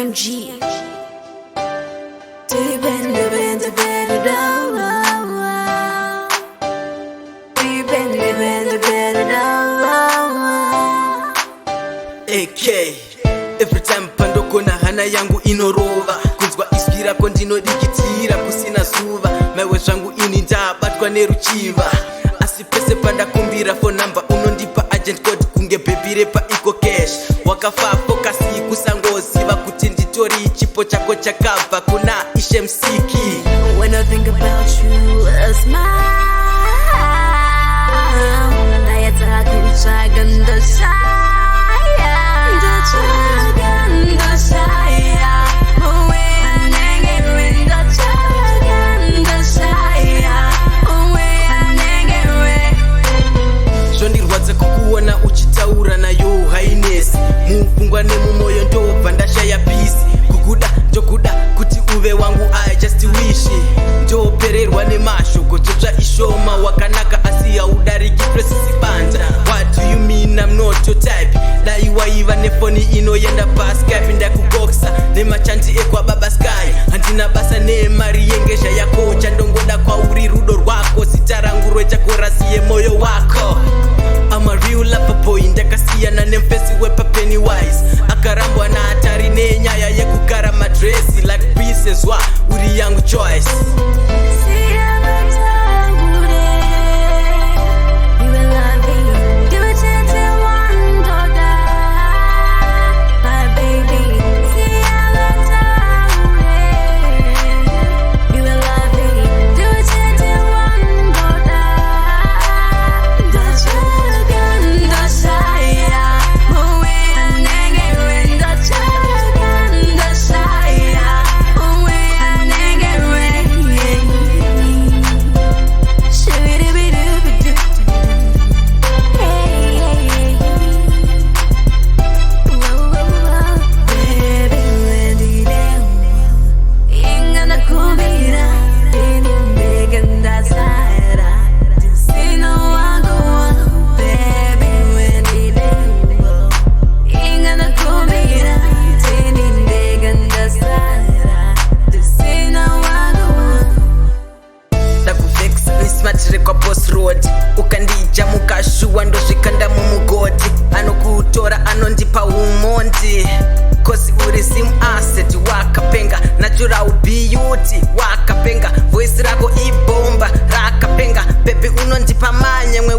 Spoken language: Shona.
DMG. AK every time pandoko na hana yangu inorova kunzwa iswi rako ndinodikitira kusina zuva maiwe zvangu ini ndabatwa neruchiva asi pese pandakumbira phone number unondipa agent code kunge baby repa iko cash wakafa focus kusangoziva kuti nditori chipo chako chakabva kuna ishe msiki. When I think about you, a smile. Ndatsvaga ndashaya, Ndatsvaga ndashaya, uwe anenge Ndatsvaga ndashaya, uwe anenge. Zvondirwadza kukuona uchitaura nayo highness mupfungwa nemumoyo ndobva ndashaya peace kukuda ndokuda kuti uve wangu I just wish ndopererwa nemashoko totsva ishoma wakanaka asi haudariki presisi banja. What do you mean I'm not your type? Dai waiva nefoni inoenda paskype ndakuboxa nemachanti ekwababa sky handina basa nemari yengesha yako chandongoda kwauri rudo rwako zita rangu rwechakorasi yemoyo wako. I'm a real lover boy ndakasiyana nemfesi wepa Pennywise akarambwa na hatari nenyaya yekugara madresi like pieces wa uri yangu choice. Kwa boss road ukandija mukashuwa ndozvikanda mumugodi anokutora anondipa umondi cause uri sim asset wakapenga natural beauty wakapenga voice rako ibomba rakapenga pepe unondipa manyemwe